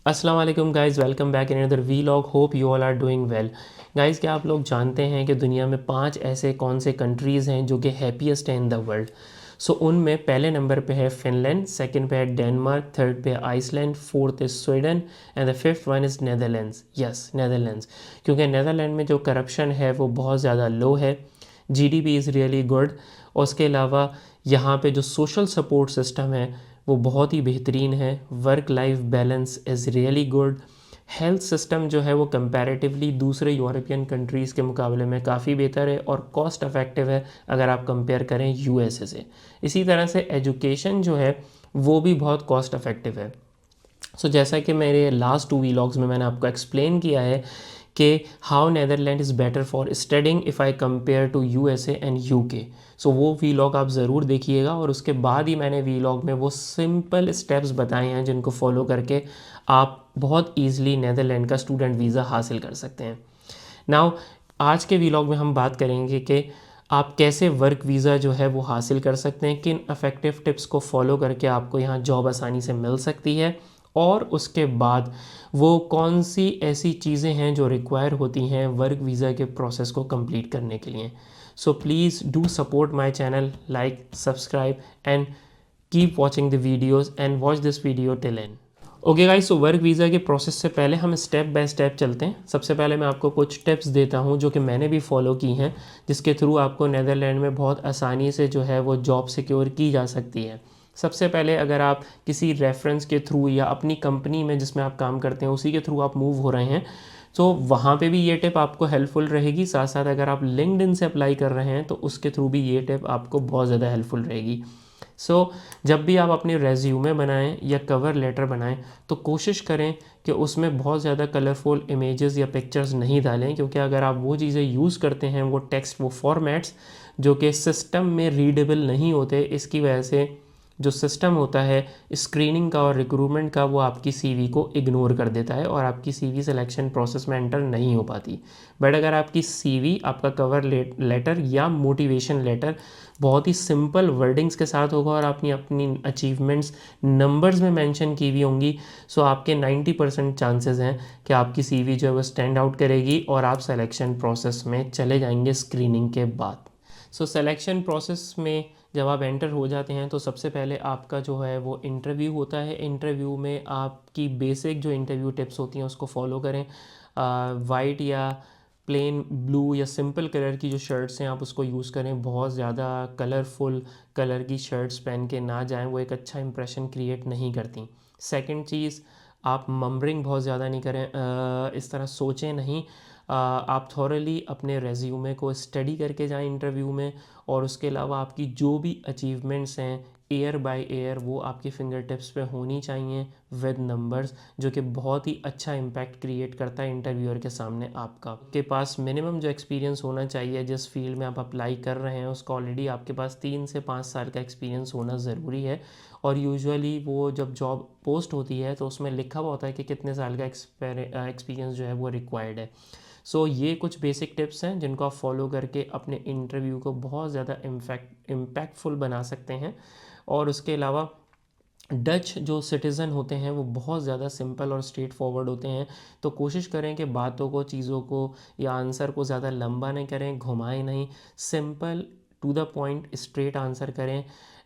अस्सलाम वालेकुम guys, welcome back in another vlog. Hope you all are doing well. Guys, क्या आप लोग जानते हैं कि दुनिया में 5 ऐसे कौन से कंट्रीज़ हैं जो कि हैप्पीएस्ट हैं इन द वर्ल्ड। सो उनमें पहले नंबर पे है फ़िनलैंड, सेकंड पे है डेनमार्क, थर्ड पे है Iceland, fourth is Sweden and the fifth one is Netherlands. Yes, Netherlands. क्योंकि नेदरलैंड में जो करप्शन है वो बहुत ज़्यादा लो है, जीडीपी इज़ रियली गुड। और उसके अलावा यहाँ पे जो सोशल सपोर्ट सिस्टम है वो बहुत ही बेहतरीन है। Work life balance is really good. Health system जो है वो कंपैरेटिवली दूसरे यूरोपियन कंट्रीज़ के मुकाबले में काफ़ी बेहतर है और कॉस्ट इफ़ेक्टिव है अगर आप कंपेयर करें यूएसए से। इसी तरह से एजुकेशन जो है वो भी बहुत कॉस्ट इफ़ेक्टिव है। जैसा कि मेरे लास्ट 2 वीलॉग्स में मैंने आपको एक्सप्लेन किया है कि how Netherland is better for studying if I compare to USA and UK. वो वीलॉग आप ज़रूर देखिएगा और उसके बाद ही मैंने वीलॉग में वो सिंपल स्टेप्स बताए हैं जिनको फॉलो करके आप बहुत ईजिली नेदरलैंड का स्टूडेंट वीज़ा हासिल कर सकते हैं। नाउ आज के वीलॉग में हम बात करेंगे कि आप कैसे वर्क वीज़ा जो है वो हासिल कर सकते हैं, किन इफ़ेक्टिव टिप्स को फॉलो करके आपको यहाँ जॉब आसानी से मिल सकती है और उसके बाद वो कौन सी ऐसी चीज़ें हैं जो रिक्वायर होती हैं वर्क वीज़ा के प्रोसेस को कंप्लीट करने के लिए। Please do support my channel, like, subscribe and keep watching the videos and watch this video till and. Okay guys, work visa के प्रोसेस से पहले हम स्टेप बाय स्टेप चलते हैं। सबसे पहले मैं आपको कुछ टिप्स देता हूं जो कि मैंने भी फॉलो की हैं, जिसके थ्रू आपको नेदरलैंड में बहुत आसानी से जो है वो जॉब सिक्योर की जा सकती है। सबसे पहले अगर आप किसी रेफरेंस के थ्रू या अपनी कंपनी में जिसमें आप काम करते हैं उसी के थ्रू आप मूव हो रहे हैं तो वहाँ पे भी ये टिप आपको हेल्पफुल रहेगी। साथ साथ अगर आप लिंक्डइन से अप्लाई कर रहे हैं तो उसके थ्रू भी ये टिप आपको बहुत ज़्यादा हेल्पफुल रहेगी। जब भी आप अपनी रेज्यूमे बनाएं या कवर लेटर बनाएं तो कोशिश करें कि उसमें बहुत ज़्यादा कलरफुल इमेजेस या पिक्चर्स नहीं डालें, क्योंकि अगर आप वो चीज़ें यूज़ करते हैं, वो टेक्स्ट, वो फॉर्मेट्स जो कि सिस्टम में रीडेबल नहीं होते, इसकी वजह से जो सिस्टम होता है स्क्रीनिंग का और रिक्रूटमेंट का वो आपकी सीवी को इग्नोर कर देता है और आपकी सीवी सिलेक्शन प्रोसेस में एंटर नहीं हो पाती। बट अगर आपकी सीवी, आपका कवर लेटर या मोटिवेशन लेटर बहुत ही सिंपल वर्डिंग्स के साथ होगा और आपने अपनी अचीवमेंट्स नंबर्स में मेंशन की हुई होंगी, आपके 90% चांसेस हैं कि आपकी सीवी जो है वो स्टैंड आउट करेगी और आप सिलेक्शन प्रोसेस में चले जाएंगे स्क्रीनिंग के बाद। सिलेक्शन प्रोसेस में जब आप एंटर हो जाते हैं तो सबसे पहले आपका जो है वो इंटरव्यू होता है। इंटरव्यू में आपकी बेसिक जो इंटरव्यू टिप्स होती हैं उसको फॉलो करें। वाइट या प्लेन ब्लू या सिंपल कलर की जो शर्ट्स हैं आप उसको यूज़ करें। बहुत ज़्यादा कलरफुल कलर की शर्ट्स पहन के ना जाएं, वो एक अच्छा इंप्रेशन क्रिएट नहीं करती। सेकंड चीज़, आप मम्बरिंग बहुत ज़्यादा नहीं करें, इस तरह सोचें नहीं। आप थॉरली अपने रेज्यूमे को स्टडी करके जाएं इंटरव्यू में और उसके अलावा आपकी जो भी अचीवमेंट्स हैं एयर बाय एयर वो आपकी फिंगर टिप्स पे होनी चाहिए विद नंबर्स, जो कि बहुत ही अच्छा इम्पैक्ट क्रिएट करता है इंटरव्यूअर के सामने। आपके पास मिनिमम जो एक्सपीरियंस होना चाहिए जिस फील्ड में आप अप्लाई कर रहे हैं उसका ऑलरेडी आपके पास 3 से 5 साल का एक्सपीरियंस होना ज़रूरी है। और यूजुअली वो जब जॉब पोस्ट होती है तो उसमें लिखा हुआ होता है कि कितने साल का एक्सपीरियंस जो है वो रिक्वायर्ड है। ये कुछ बेसिक टिप्स हैं जिनको आप फॉलो करके अपने इंटरव्यू को बहुत ज़्यादा इम्पैक्टफुल बना सकते हैं। और उसके अलावा डच जो सिटीज़न होते हैं वो बहुत ज़्यादा सिंपल और स्ट्रेट फॉरवर्ड होते हैं, तो कोशिश करें कि बातों को, चीज़ों को या आंसर को ज़्यादा लंबा नहीं करें, घुमाएं नहीं, simple to the point straight answer करें।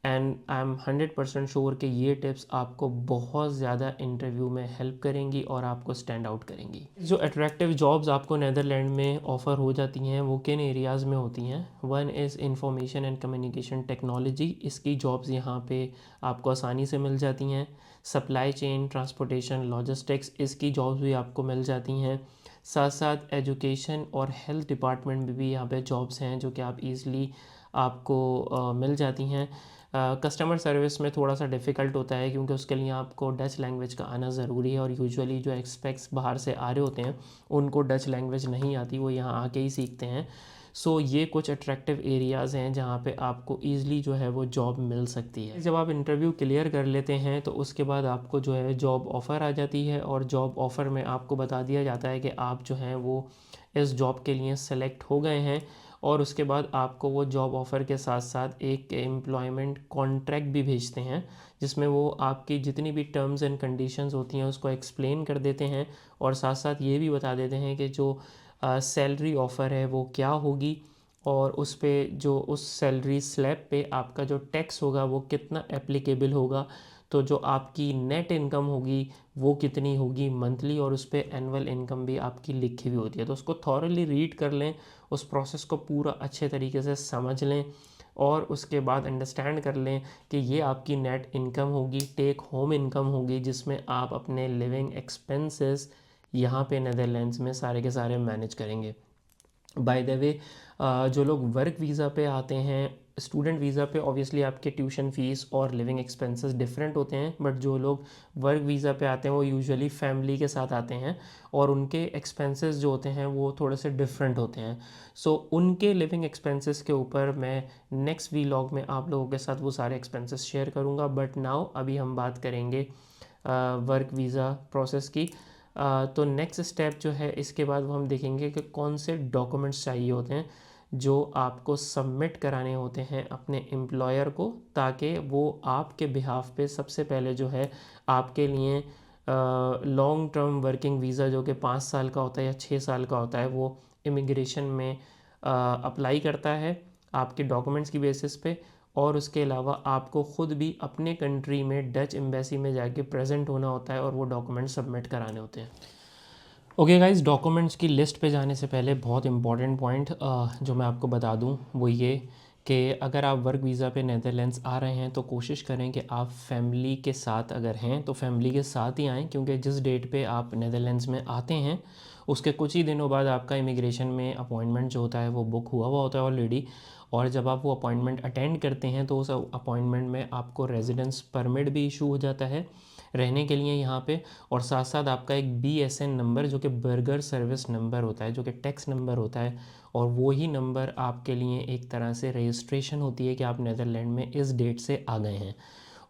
एंड आई एम 100% श्योर कि ये टिप्स आपको बहुत ज़्यादा इंटरव्यू में हेल्प करेंगी और आपको स्टैंड आउट करेंगी। जो अट्रैक्टिव जॉब्स आपको नेदरलैंड में ऑफ़र हो जाती हैं वो किन एरियाज़ में होती हैं? One is information and communication technology, इसकी जॉब्स यहाँ पे आपको आसानी से मिल जाती हैं। सप्लाई चेन, ट्रांसपोर्टेशन, लॉजिस्टिक्स, इसकी जॉब्स भी आपको मिल जाती हैं। साथ साथ एजुकेशन और हेल्थ डिपार्टमेंट में भी यहाँ पे जॉब्स हैं जो कि आप ईज़िली आपको मिल जाती हैं। कस्टमर सर्विस में थोड़ा सा डिफ़िकल्ट होता है क्योंकि उसके लिए आपको डच लैंग्वेज का आना ज़रूरी है और यूजुअली जो एक्सपेक्ट्स बाहर से आ रहे होते हैं उनको डच लैंग्वेज नहीं आती, वो यहाँ आके ही सीखते हैं। ये कुछ अट्रैक्टिव एरियाज़ हैं जहाँ पे आपको ईज़िली जो है वो जॉब मिल सकती है। जब आप इंटरव्यू क्लियर कर लेते हैं तो उसके बाद आपको जो है जॉब ऑफ़र आ जाती है और जॉब ऑफ़र में आपको बता दिया जाता है कि आप जो हैं वो इस जॉब के लिए सेलेक्ट हो गए हैं और उसके बाद आपको वो जॉब ऑफ़र के साथ साथ एक एम्प्लॉयमेंट कॉन्ट्रैक्ट भी भेजते हैं, जिसमें वो आपकी जितनी भी टर्म्स एंड कंडीशंस होती हैं उसको एक्सप्लेन कर देते हैं, और साथ साथ ये भी बता देते हैं कि जो सैलरी ऑफ़र है वो क्या होगी, और उस पे जो उस सैलरी स्लैब पे आपका जो टैक्स होगा वो कितना एप्लीकेबल होगा। तो जो आपकी नेट इनकम होगी वो कितनी होगी मंथली, और उस पे एनुअल इनकम भी आपकी लिखी हुई होती है। तो उसको थॉरली रीड कर लें, उस प्रोसेस को पूरा अच्छे तरीके से समझ लें, और उसके बाद अंडरस्टैंड कर लें कि ये आपकी नेट इनकम होगी, टेक होम इनकम होगी, जिसमें आप अपने लिविंग एक्सपेंसेस यहाँ पे नेदरलैंड्स में सारे के सारे मैनेज करेंगे। बाय द वे, जो लोग वर्क वीज़ा पे आते हैं, स्टूडेंट वीज़ा पे ऑब्वियसली आपके ट्यूशन फ़ीस और लिविंग एक्सपेंसेस डिफरेंट होते हैं, बट जो लोग वर्क वीज़ा पे आते हैं वो यूजुअली फैमिली के साथ आते हैं, और उनके एक्सपेंसेस जो होते हैं वो थोड़े से डिफरेंट होते हैं। सो उनके लिविंग एक्सपेंसेस के ऊपर मैं नेक्स्ट वीलॉग में आप लोगों के साथ वो सारे एक्सपेंसेस शेयर करूँगा। बट नाउ अभी हम बात करेंगे वर्क वीज़ा प्रोसेस की। तो नेक्स्ट स्टेप जो है इसके बाद वो हम देखेंगे कि कौन से डॉक्यूमेंट्स चाहिए होते हैं जो आपको सबमिट कराने होते हैं अपने एम्प्लॉयर को, ताकि वो आपके बिहाफ पे सबसे पहले जो है आपके लिए लॉन्ग टर्म वर्किंग वीज़ा जो कि 5 साल का होता है या 6 साल का होता है वो इमिग्रेशन में अप्लाई करता है आपके डॉक्यूमेंट्स की बेसिस पे। और उसके अलावा आपको ख़ुद भी अपने कंट्री में डच एम्बेसी में जाके प्रेजेंट होना होता है और वो डॉक्यूमेंट सबमिट कराने होते हैं। ओके गाइस, डॉक्यूमेंट्स की लिस्ट पे जाने से पहले बहुत इंपॉर्टेंट पॉइंट जो मैं आपको बता दूं वो ये कि अगर आप वर्क वीज़ा पे नेदरलैंड्स आ रहे हैं तो कोशिश करें कि आप फैमिली के साथ अगर हैं तो फैमिली के साथ ही आएँ, क्योंकि जिस डेट पे आप नेदरलैंड्स में आते हैं उसके कुछ ही दिनों बाद आपका इमिग्रेशन में अपॉइंटमेंट जो होता है वो बुक हुआ हुआ होता है ऑलरेडी। और जब आप वो अपॉइंटमेंट अटेंड करते हैं तो उस अपॉइंटमेंट में आपको रेजिडेंस परमिट भी इशू हो जाता है रहने के लिए यहाँ पे, और साथ साथ आपका एक BSN नंबर जो कि बर्गर सर्विस नंबर होता है, जो कि टैक्स नंबर होता है, और वो ही नंबर आपके लिए एक तरह से रजिस्ट्रेशन होती है कि आप नेदरलैंड में इस डेट से आ गए हैं।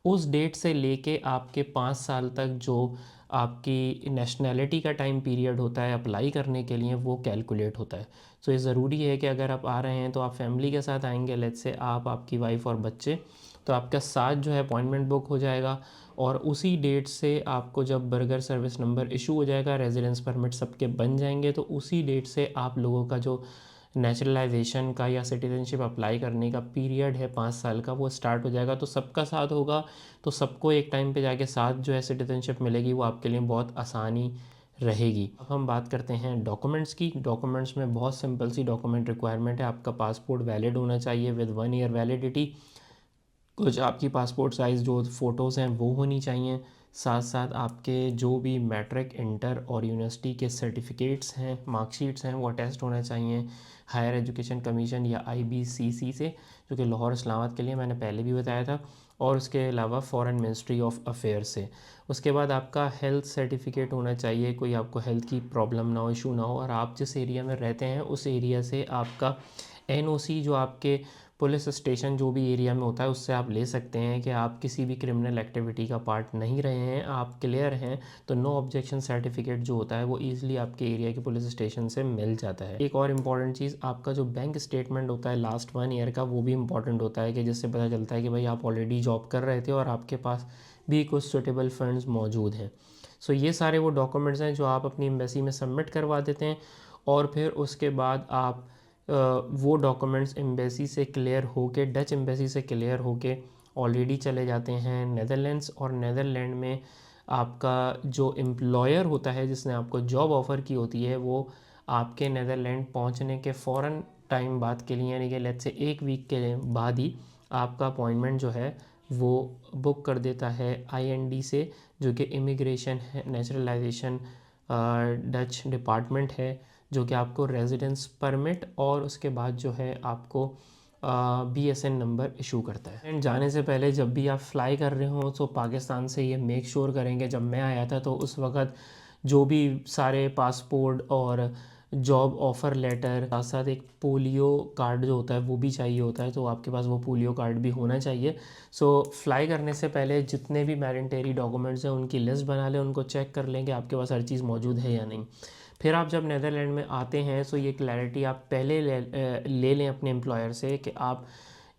उस डेट से लेके आपके 5 साल तक जो आपकी नेशनैलिटी का टाइम पीरियड होता है अप्लाई करने के लिए वो कैलकुलेट होता है। सो ये ज़रूरी है कि अगर आप आ रहे हैं तो आप फैमिली के साथ आएंगे, लेट्स से आप, आपकी वाइफ और बच्चे, तो आपका साथ जो है अपॉइंटमेंट बुक हो जाएगा, और उसी डेट से आपको जब बर्गर सर्विस नंबर इशू हो जाएगा, रेजिडेंस परमिट सबके बन जाएंगे, तो उसी डेट से आप लोगों का जो नेचुरलाइजेशन का या सिटीजनशिप अप्लाई करने का पीरियड है 5 साल का वो स्टार्ट हो जाएगा। तो सबका साथ होगा तो सबको एक टाइम पे जाके साथ जो है सिटीजनशिप मिलेगी, वो आपके लिए बहुत आसानी रहेगी। अब हम बात करते हैं डॉक्यूमेंट्स की। डॉक्यूमेंट्स में बहुत सिंपल सी डॉक्यूमेंट रिक्वायरमेंट है। आपका पासपोर्ट वैलिड होना चाहिए विद 1 ईयर वैलिडिटी। कुछ आपकी पासपोर्ट साइज़ जो फ़ोटोज़ हैं वो होनी चाहिए। साथ साथ आपके जो भी मैट्रिक, इंटर और यूनिवर्सिटी के सर्टिफिकेट्स हैं, मार्कशीट्स हैं, वो अटेस्ट होना चाहिए हायर एजुकेशन कमीशन या IBCC से, जो कि लाहौर इस्लामाबाद के लिए मैंने पहले भी बताया था, और उसके अलावा फॉरेन मिनिस्ट्री ऑफ अफेयर्स से। उसके बाद आपका हेल्थ सर्टिफिकेट होना चाहिए, कोई आपको हेल्थ की प्रॉब्लम ना हो, इशू ना हो, और आप जिस एरिया में रहते हैं उस एरिया से आपका NOC जो आपके पुलिस स्टेशन जो भी एरिया में होता है उससे आप ले सकते हैं कि आप किसी भी क्रिमिनल एक्टिविटी का पार्ट नहीं रहे हैं, आप क्लियर हैं, तो नो ऑब्जेक्शन सर्टिफिकेट जो होता है वो ईज़िली आपके एरिया के पुलिस स्टेशन से मिल जाता है। एक और इम्पॉर्टेंट चीज़, आपका जो बैंक स्टेटमेंट होता है लास्ट 1 ईयर का, वो भी इम्पॉर्टेंट होता है कि जिससे पता चलता है कि भाई आप ऑलरेडी जॉब कर रहे थे और आपके पास भी कुछ सुटेबल फंड्स मौजूद हैं। सो ये सारे वो डॉक्यूमेंट्स हैं जो आप अपनी एम्बेसी में सबमिट करवा देते हैं, और फिर उसके बाद आप वो डॉक्यूमेंट्स एम्बेसी से क्लियर होके, डच एम्बेसी से क्लियर होके ऑलरेडी चले जाते हैं नेदरलैंड्स। और नेदरलैंड में आपका जो एम्प्लॉयर होता है जिसने आपको जॉब ऑफ़र की होती है वो आपके नेदरलैंड पहुंचने के फ़ौरन टाइम बाद के लिए, यानी कि लेट्स से 1 वीक के बाद ही आपका अपॉइंटमेंट जो है वो बुक कर देता है IND से, जो कि इमिग्रेशन है, नेचुरलाइजेशन डच डिपार्टमेंट है, जो कि आपको रेजिडेंस परमिट और उसके बाद जो है आपको BSN नंबर इशू करता है। एंड जाने से पहले जब भी आप फ्लाई कर रहे हो तो पाकिस्तान से ये मेक श्योर करेंगे, जब मैं आया था तो उस वक्त जो भी सारे पासपोर्ट और जॉब ऑफ़र लेटर, साथ साथ एक पोलियो कार्ड जो होता है वो भी चाहिए होता है, तो आपके पास वो पोलियो कार्ड भी होना चाहिए। सो फ्लाई करने से पहले जितने भी मैंडेटरी डॉक्यूमेंट्स हैं उनकी लिस्ट बना लें, उनको चेक कर लें कि आपके पास हर चीज़ मौजूद है या नहीं। फिर आप जब नीदरलैंड में आते हैं सो ये क्लैरिटी आप पहले ले लें अपने एम्प्लॉयर से कि आप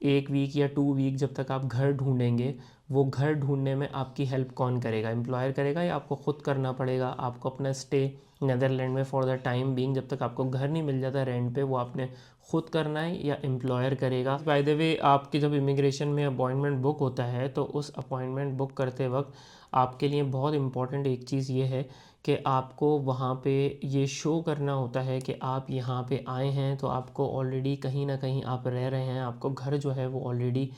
1 वीक या 2 वीक जब तक आप घर ढूंढेंगे, वो घर ढूंढने में आपकी हेल्प कौन करेगा, एम्प्लॉयर करेगा या आपको ख़ुद करना पड़ेगा। आपको अपना स्टे नीदरलैंड में फॉर द टाइम बीइंग, जब तक आपको घर नहीं मिल जाता रेंट पे, वो आपने ख़ुद करना है या एम्प्लॉयर करेगा। बाय द वे, आपकी जब इमिग्रेशन में अपॉइंटमेंट बुक होता है तो उस अपॉइंटमेंट बुक करते वक्त आपके लिए बहुत इंपॉर्टेंट एक चीज़ ये है कि आपको वहाँ पे ये शो करना होता है कि आप यहाँ पे आए हैं, तो आपको ऑलरेडी कहीं ना कहीं आप रह रहे हैं, आपको घर जो है वो ऑलरेडी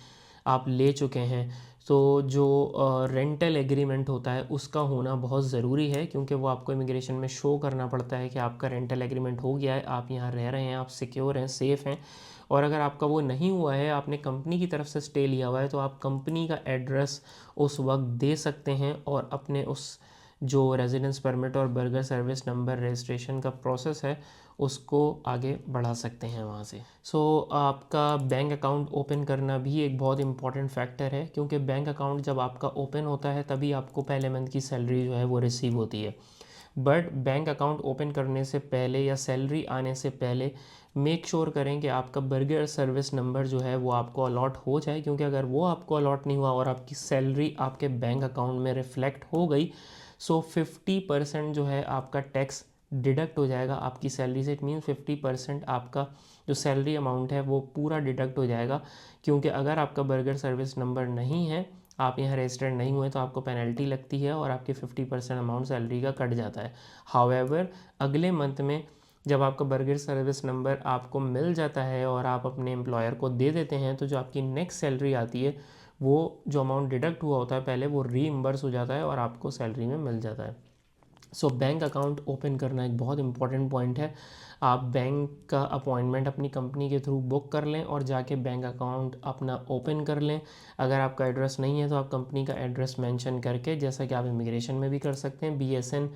आप ले चुके हैं। तो जो रेंटल एग्रीमेंट होता है उसका होना बहुत ज़रूरी है, क्योंकि वो आपको इमिग्रेशन में शो करना पड़ता है कि आपका रेंटल एग्रीमेंट हो गया है, आप यहाँ रह रहे हैं, आप सिक्योर हैं, सेफ़ हैं। और अगर आपका वो नहीं हुआ है, आपने कंपनी की तरफ से स्टे लिया हुआ है, तो आप कंपनी का एड्रेस उस वक्त दे सकते हैं और अपने उस जो रेजिडेंस परमिट और बर्गर सर्विस नंबर रजिस्ट्रेशन का प्रोसेस है उसको आगे बढ़ा सकते हैं वहाँ से। आपका बैंक अकाउंट ओपन करना भी एक बहुत इंपॉर्टेंट फैक्टर है, क्योंकि बैंक अकाउंट जब आपका ओपन होता है तभी आपको पहले मंथ की सैलरी जो है वो रिसीव होती है। बट बैंक अकाउंट ओपन करने से पहले या सैलरी आने से पहले मेक श्योर करें कि आपका बर्गर सर्विस नंबर जो है वो आपको अलॉट हो जाए, क्योंकि अगर वो आपको अलॉट नहीं हुआ और आपकी सैलरी आपके बैंक अकाउंट में रिफ्लेक्ट हो गई, 50% जो है आपका टैक्स डिडक्ट हो जाएगा आपकी सैलरी से। इट मीन 50% आपका जो सैलरी अमाउंट है वो पूरा डिडक्ट हो जाएगा, क्योंकि अगर आपका बर्गर सर्विस नंबर नहीं है, आप यहाँ रजिस्टर्ड नहीं हुए, तो आपको पेनल्टी लगती है और आपके 50% अमाउंट सैलरी का कट जाता है। हाउएवर, अगले मंथ में जब आपका बर्गर सर्विस नंबर आपको मिल जाता है और आप अपने एम्प्लॉयर को दे देते हैं, तो जो आपकी नेक्स्ट सैलरी आती है वो जो अमाउंट डिडक्ट हुआ होता है पहले, वो रीइम्बर्स हो जाता है और आपको सैलरी में मिल जाता है। बैंक अकाउंट ओपन करना एक बहुत इंपॉर्टेंट पॉइंट है। आप बैंक का अपॉइंटमेंट अपनी कंपनी के थ्रू बुक कर लें और जाके बैंक अकाउंट अपना ओपन कर लें। अगर आपका एड्रेस नहीं है तो आप कंपनी का एड्रेस मेंशन करके, जैसा कि आप इमिग्रेशन में भी कर सकते हैं BSN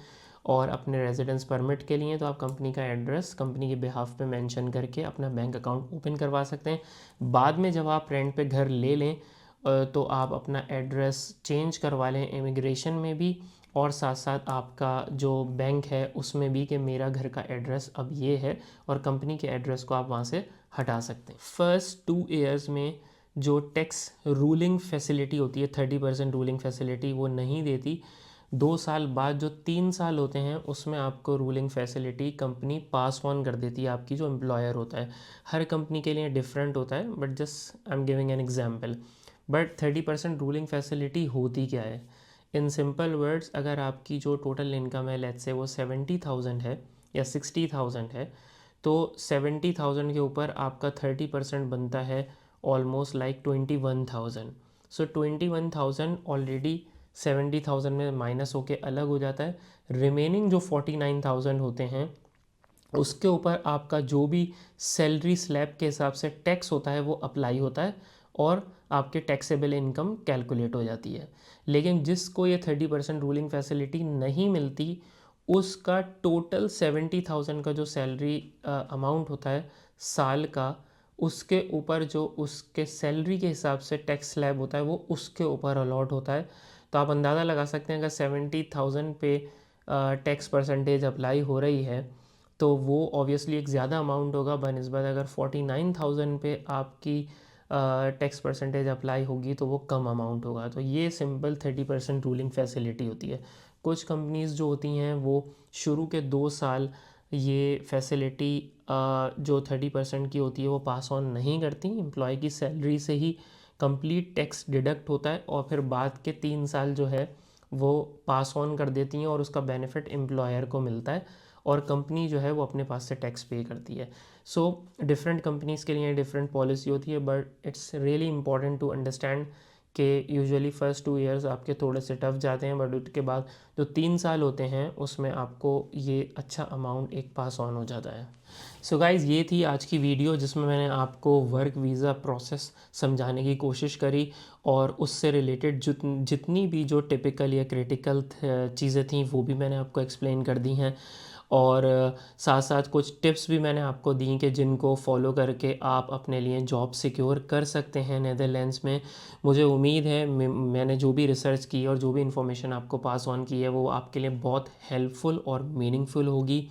और अपने रेजिडेंस परमिट के लिए, तो आप कंपनी का एड्रेस कंपनी के बिहाफ पे मेंशन करके अपना बैंक अकाउंट ओपन करवा सकते हैं। बाद में जब आप रेंट पे घर ले लें तो आप अपना एड्रेस चेंज करवा लें इमिग्रेशन में भी, और साथ साथ आपका जो बैंक है उसमें भी, कि मेरा घर का एड्रेस अब ये है, और कंपनी के एड्रेस को आप वहाँ से हटा सकते हैं। फर्स्ट 2 ईयर्स में जो टैक्स रूलिंग फैसिलिटी होती है, 30% रूलिंग फैसिलिटी, वो नहीं देती। 2 साल बाद जो 3 साल होते हैं उसमें आपको ruling facility company pass on कर देती है, आपकी जो एम्प्लॉयर होता है। हर कंपनी के लिए डिफरेंट होता है, but just I am giving an example. But 30% ruling facility होती क्या है? इन सिंपल वर्ड्स, अगर आपकी जो टोटल इनकम है लेट्स से वो 70,000 है या 60,000 है, तो 70,000 के ऊपर आपका 30% बनता है ऑलमोस्ट लाइक 21,000। 21,000 ऑलरेडी 70,000 में माइनस होके अलग हो जाता है। रिमेनिंग जो 49,000 होते हैं उसके ऊपर आपका जो भी सैलरी स्लैब के हिसाब से टैक्स होता है वो अप्लाई होता है और आपके टैक्सेबल इनकम कैलकुलेट हो जाती है। लेकिन जिसको ये 30% रूलिंग फैसिलिटी नहीं मिलती, उसका टोटल 70,000 का जो सैलरी अमाउंट होता है साल का, उसके ऊपर जो उसके सैलरी के हिसाब से टैक्स स्लैब होता है वो उसके ऊपर अलॉट होता है। तो आप अंदाज़ा लगा सकते हैं अगर 70,000 पे टैक्स परसेंटेज अप्लाई हो रही है तो वो ऑब्वियसली एक ज़्यादा अमाउंट होगा बनिस्बत अगर 49,000 पे आपकी टैक्स परसेंटेज अप्लाई होगी तो वो कम अमाउंट होगा। तो ये सिंपल 30% रूलिंग फैसिलिटी होती है। कुछ कंपनीज़ जो होती हैं वो शुरू के 2 साल ये फैसिलिटी जो 30% की होती है वो पास ऑन नहीं करती, एम्प्लॉय की सैलरी से ही कंप्लीट टैक्स डिडक्ट होता है और फिर बाद के 3 साल जो है वो पास ऑन कर देती हैं और उसका बेनिफिट एम्प्लॉयर को मिलता है और कंपनी जो है वो अपने पास से टैक्स पे करती है। सो डिफरेंट कंपनीज़ के लिए डिफरेंट पॉलिसी होती है, but it's really important to understand कि यूजुअली फ़र्स्ट 2 ईयर्स आपके थोड़े से टफ जाते हैं, बट उसके बाद जो 3 साल होते हैं उसमें आपको ये अच्छा अमाउंट एक पास ऑन हो जाता है। सो गाइज़, ये थी आज की वीडियो जिसमें मैंने आपको वर्क वीज़ा प्रोसेस समझाने की कोशिश करी और उससे रिलेटेड जितनी भी जो टिपिकल या क्रिटिकल चीज़ें थी वो भी मैंने आपको एक्सप्लेन कर दी हैं। और साथ साथ कुछ टिप्स भी मैंने आपको दी कि जिनको फॉलो करके आप अपने लिए जॉब सिक्योर कर सकते हैं नेदरलैंड्स में। मुझे उम्मीद है मैंने जो भी रिसर्च की और जो भी इन्फॉर्मेशन आपको पास ऑन की है वो आपके लिए बहुत हेल्पफुल और मीनिंगफुल होगी।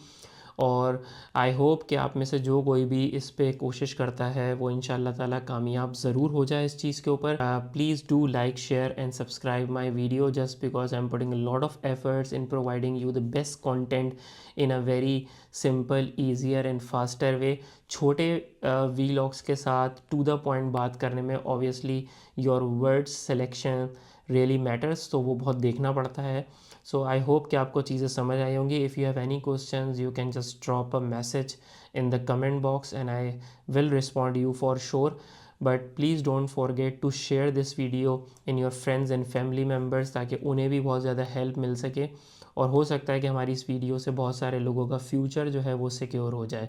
और आई होप कि आप में से जो कोई भी इस पे कोशिश करता है वो इंशाल्लाह ताला कामयाब ज़रूर हो जाए इस चीज़ के ऊपर। Please do like share and subscribe my video just because I am putting a lot of efforts in providing you the best content in a very simple easier and faster way. छोटे vlogs के साथ to the point बात करने में obviously your words selection really matters, तो वो बहुत देखना पड़ता है। सो आई होप कि आपको चीज़ें समझ आई होंगी। If you have any questions you can just drop a message in the comment box and I will respond you for sure. But please don't forget to share this video in your friends and family members ताकि उन्हें भी बहुत ज़्यादा help मिल सके और हो सकता है कि हमारी इस वीडियो से बहुत सारे लोगों का फ्यूचर जो है वो सिक्योर हो जाए।